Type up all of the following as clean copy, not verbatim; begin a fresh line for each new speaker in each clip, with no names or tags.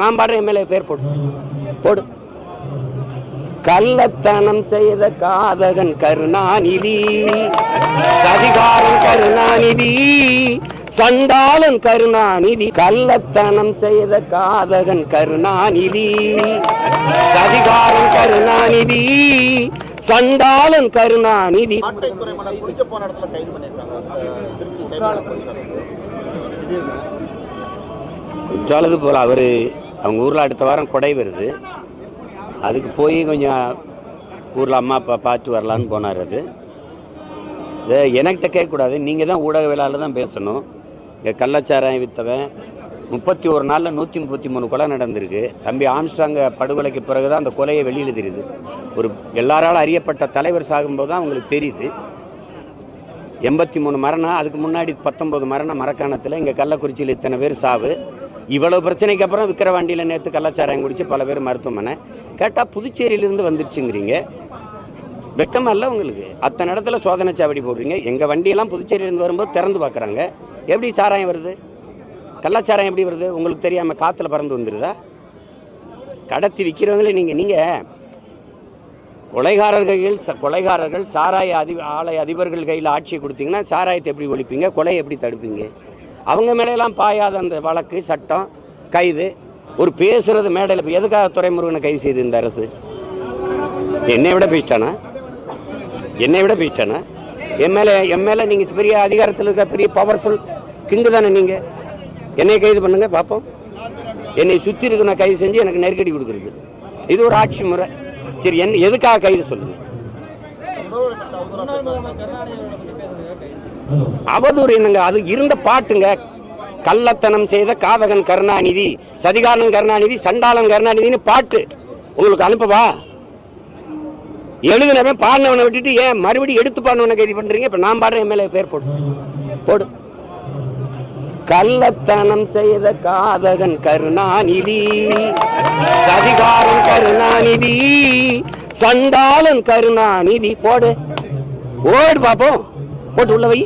நான் பாடுறேன் எம்எல்ஏ பேர் போடு போடு. கள்ளத்தனம் செய்த காதகன் கருணாநிதி, சதிகாரன் கருணாநிதி, சண்டாளன் கருணாநிதி. கள்ளத்தனம் செய்த காதகன் கருணாநிதி, சதிகாரன் கருணாநிதி, சண்டாளன் கருணாநிதி. சொல்லுது போல அவரு அவங்க ஊர்ல அடுத்த வாரம் கொடை வருது, அதுக்கு போய் கொஞ்சம் ஊரில் அம்மா அப்பா பார்த்து வரலான்னு போனார். அது எனக்கிட்ட கேட்கக்கூடாது, நீங்கள் தான் ஊடகவியலாளர் தான் பேசணும். இங்கே கள்ளச்சாராயம் வித்தவன் 31 நாளில் 133 கொலை நடந்திருக்கு. தம்பி ஆம்ஸ்ட்ராங்க படுகொலைக்கு பிறகு தான் அந்த கொலையை வெளியில் தெரியுது. ஒரு எல்லாராலும் அறியப்பட்ட தலைவர் சாகும்போது தான் அவங்களுக்கு தெரியுது. 83 மரணம், அதுக்கு முன்னாடி 19 மரணம் மரக்காணத்தில். இங்கே கள்ளக்குறிச்சியில் இத்தனை பேர் சாவு. இவ்வளவு பிரச்சனைக்கு அப்புறம் விக்கிரவாண்டியில் நேற்று கள்ளச்சாராயம் குடிச்சு பல பேர் மருத்துவமனை. கேட்டால் புதுச்சேரியிலிருந்து வந்துருச்சுங்கிறீங்க. வெக்கமா இல்லை உங்களுக்கு? அத்தனை இடத்துல சோதனை சாவடி போடுறீங்க. எங்கள் வண்டியெல்லாம் புதுச்சேரியிலேருந்து வரும்போது திறந்து பார்க்குறாங்க. எப்படி சாராயம் வருது? கள்ளச்சாராயம் எப்படி வருது? உங்களுக்கு தெரியாமல் காற்றுல பறந்து வந்துடுதா? கடத்தி விற்கிறவங்களே நீங்கள் கொலைகாரர்கள் சாராய ஆலய அதிபர்கள் கையில் ஆட்சியை கொடுத்தீங்கன்னா சாராயத்தை எப்படி ஒழிப்பீங்க? கொலையை எப்படி தடுப்பீங்க? அவங்க மேலையெல்லாம் பாயாத அந்த வழக்கு சட்டம் கைது. ஒரு பேசுறது மேடையில் இப்போ எதுக்காக துரைமுருகனை கைது செய்து இந்த அரசு? என்னை விட பேசிட்டானா? எம்எல்ஏ நீங்கள் பெரிய அதிகாரத்தில் இருக்க பெரிய பவர்ஃபுல் கிங்கு தானே நீங்கள். என்னை கைது பண்ணுங்க பார்ப்போம். என்னை சுற்றி இருக்க நான் கைது செஞ்சு எனக்கு நெருக்கடி கொடுக்குறது இது ஒரு ஆட்சி முறை. சரி, எதுக்காக கைது சொல்லுங்க? அவதூறு என்னங்க? அது இருந்த பாட்டுங்க. கள்ளத்தனம் செய்த காதகன் கருணாநிதி, சதிகாரன் கருணாநிதி, சண்டாளன் கருணாநிதினு பாட்டு உங்களுக்கு அனுப்பவா? எழுதினவன் பாடினவனை விட்டுட்டு ஏன் மறுபடியும் எடுத்து பாடினவனை கைது பண்றீங்க? இப்ப நான் பாடுறேன் எம்எல்ஏ பேர் போடு. கள்ளத்தனம் செய்த காதகன் கருணாநிதி, சதிகாரன் கருணாநிதி, சண்டாளன் கருணாநிதி. போடு பாப்போம். போட்டு உள்ள வை.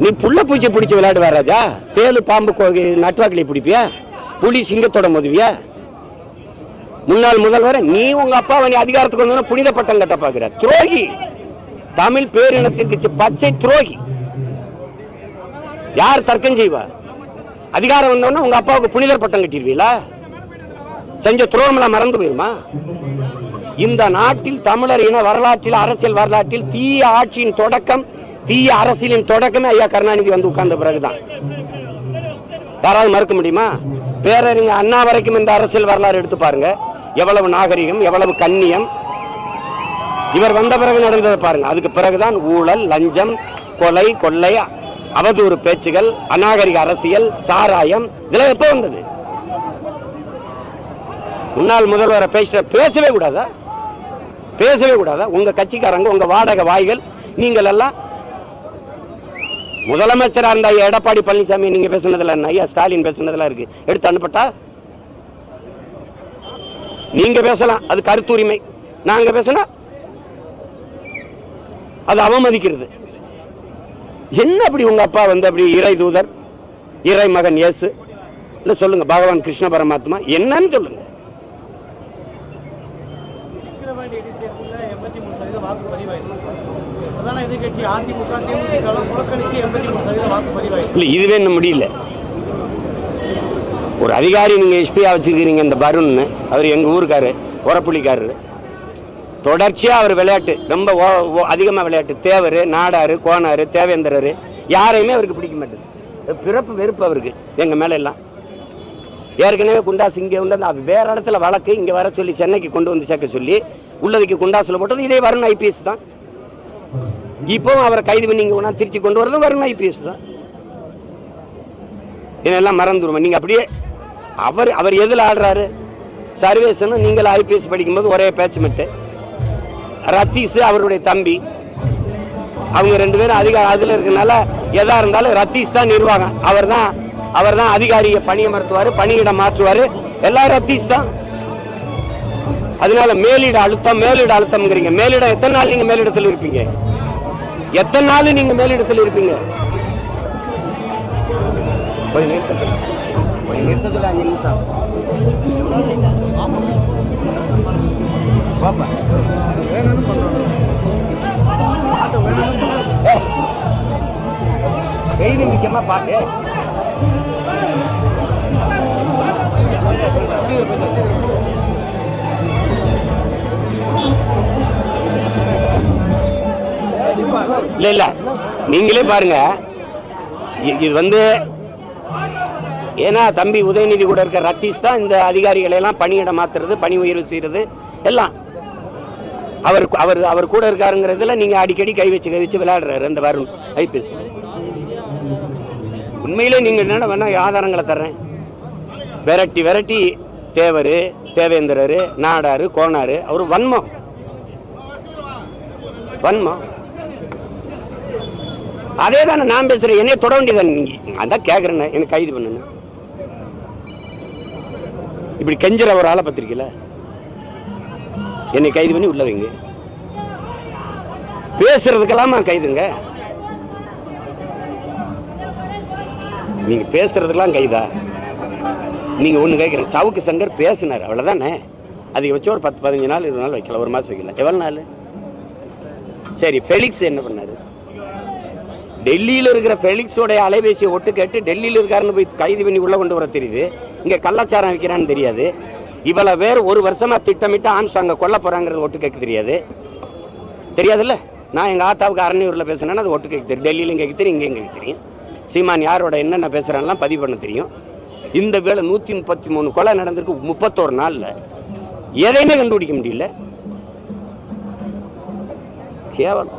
நீ புள்ள பூச்சி பிடிச்சி விளையாடுவா ராஜா? தேலு பாம்பு நட்டுவாக்கிலே பிடிப்பியா? புலி சிங்கத்தோட மோதுவியா? முன்னாள் முதல்வர் நீ உங்க அப்பாவை நீ அதிகாரத்துக்கு வந்தோன்னா புனித பட்டம் கட்ட பாக்குற துரோகி. தமிழ் பேரினத்திற்கு பச்சை துரோகி. யார் தர்க்கம் செய்வா? அதிகாரம் வந்தோன்னா உங்க அப்பாவுக்கு புனிதர் பட்டம் கட்டிடுவீங்களா? செஞ்ச துரோகமெல்லாம் மறந்து போயிருமா? இந்த நாட்டில் தமிழர் இன வரலாற்றில் அரசியல் வரலாற்றில் தீய ஆட்சியின் தொடக்கம், தீய அரசியலின் தொடக்கமே ஐயா கருணாநிதி வந்து உட்கார்ந்த பிறகுதான். யாராவது மறுக்க முடியுமா? பேரறிஞர் அண்ணா வரைக்கும் இந்த அரசியல் வரலாறு எடுத்து பாருங்க. எவ்வளவு நாகரிகம், எவ்வளவு கண்ணியம். இவர் வந்த பிறகு நடந்ததை பாருங்க. அதுக்கு பிறகுதான் ஊழல், லஞ்சம், கொலை, கொள்ளை, அவதூறு பேச்சுகள், அநாகரிக அரசியல், சாராயம், இதெல்லாம் எப்ப வந்தது? முன்னாள் முதல்வரை பேசவே கூடாதா? உங்க கட்சிக்காரங்க, உங்க வாடகை வாய்கள், நீங்கள் எல்லாம் முதலமைச்சரா இருந்த ஐயா எடப்பாடி பழனிசாமி நீங்க பேசுனதுல என்ன? ஐயா ஸ்டாலின் பேசுனதுல இருக்கு, எடுத்து அனுப்பட்டா? நீங்க பேசலாம், அது கருத்துரிமை. நாங்க பேசினா அது அவமதிக்கிறது. என்ன அப்படி உங்க அப்பா வந்து அப்படி இறை தூதர், இறை மகன் இயேசு இல்ல சொல்லுங்க, பகவான் கிருஷ்ண பரமாத்மா என்னன்னு சொல்லுங்க. இதுவே இன்னும் முடியல. ஒரு அதிகாரி நீங்க எஸ்பியா வச்சிருக்கீங்க, இந்த பருண், அவர் எங்க ஊருக்காரு, உரப்புள்ளிக்காரரு. தொடர்ச்சியா அவர் விளையாட்டு ரொம்ப அதிகமா விளையாட்டு. தேவர், நாடாரு, கோனாரு, தேவேந்திரரு யாரையுமே அவருக்கு பிடிக்க மாட்டேது. பிறப்பு வெறுப்பு அவருக்கு எங்க மேல எல்லாம். ஏற்கனவே குண்டாசு இங்கே உண்டு, அது வேற இடத்துல வழக்கு இங்க வர சொல்லி சென்னைக்கு கொண்டு வந்து சேர்க்க சொல்லி உள்ளதுக்கு குண்டாசுல போட்டது இதே வருண் ஐபிஎஸ் தான். இப்பவும் அவரை கைது பண்ணி இங்க திருச்சி கொண்டு வரதும் வருண் ஐபிஎஸ் தான். இதெல்லாம் மறந்துடுமா நீங்க? அப்படியே அவர் எதுல ஆடுறாரு? சர்வேசனும் நீங்கள் ஐபிஎஸ் படிக்கும்போது ஒரே பேச்சு மட்டு. ரத்தீஸ் அவருடைய தம்பி, அவங்க 2 பேரும் அதுல இருக்கனால எதா இருந்தாலும் ரத்தீஸ் தான் நிர்வாகம். அவர் தான் அதிகாரியை பணியமர்த்துவாரு, பணியிடம் மாற்றுவாரு, எல்லாம் ரத்தீஸ் தான். அதனால மேலிட அழுத்தம்ங்கிறீங்க. மேலிடம் எத்தனை நாள் நீங்க மேலிடத்தில் இருப்பீங்க? எத்தனை நாள் நீங்க மேலிடத்தில் இருப்பீங்க? நிறுத்தத்தில் 5 நிமிஷம் வெயில் நிற்கமா பாட்டு இல்ல இல்ல நீங்களே பாருங்க. இது வந்து ஏன்னா தம்பி உதயநிதி கூட இருக்க ரத்தீஷ் தான் இந்த அதிகாரிகளை எல்லாம் பணியிடம் மாத்துறது, பணி உயர்வு செய்யறது எல்லாம் அவர் அவர் அவர் கூட இருக்காருங்கிறதுல நீங்க அடிக்கடி கை வச்சு விளையாடுறாரு அந்த வருண் ஐபிஎஸ். உண்மையிலே நீங்க என்ன வேணா ஆதாரங்களை தர்றேன். விரட்டி தேவர், தேவேந்திரர், நாடாரு, கோனாரு அவர் வன்மம் அதே தானே நான் பேசுறேன். என்னைய தொட வேண்டியதான். நீங்க அதான் கேக்குறேன், எனக்கு கைது பண்ணுங்க. இப்படி கெஞ்சுற ஒரு ஆளை பத்திரிக்கல என்னை கைது பண்ணி உள்ள வைங்க. பேசுறதுக்கெல்லாமா கைதுங்க? நீங்க பேசுறதுக்கெல்லாம் கைதா? நீங்க ஒண்ணு கேட்கிறேன். சவுக்கு சங்கர் பேசினார், அவ்வளவுதானே. அதிகபட்சம் ஒரு 10-15 நாள் 20 நாள் வைக்கல, 1 மாசம் வைக்கல. எவ்வளவு நாள்? சரி, ஃபெலிக்ஸ் என்ன பண்ணாரு? டெல்லியில் இருக்கிற ஃபெலிக்ஸோடைய அலைபேசியை ஒட்டு கேட்டு டெல்லியில் இருக்காருன்னு போய் கைது பண்ணி உள்ள கொண்டு வர தெரியுது. இங்க கள்ளச்சாரம் வைக்கிறான்னு தெரியாது. இவ்வளவு பேர் 1 வருஷமா திட்டமிட்டு ஆம்ஸ்டாங்க கொல்ல போறாங்கிறது ஒட்டு கேட்க தெரியாதுல்ல. நான் எங்க ஆத்தாவுக்கு அரணியூர்ல பேசுனேன்னா அது ஒட்டு கேட்க தெரியும். டெல்லியிலும் கேட்க தெரியும், இங்கே கேட்க தெரியும். சீமான் யாரோட என்னென்ன பேசுறான்லாம் பதிவு பண்ண தெரியும். இந்த வேலை 133 கொலை நடந்திருக்கு 31 நாள்ல. எதையுமே கண்டுபிடிக்க முடியல. கேவலம்.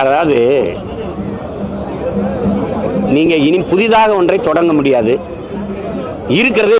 அதாவது நீங்க இனி புதிதாக ஒன்றை தொடங்க முடியாது. இருக்கிறது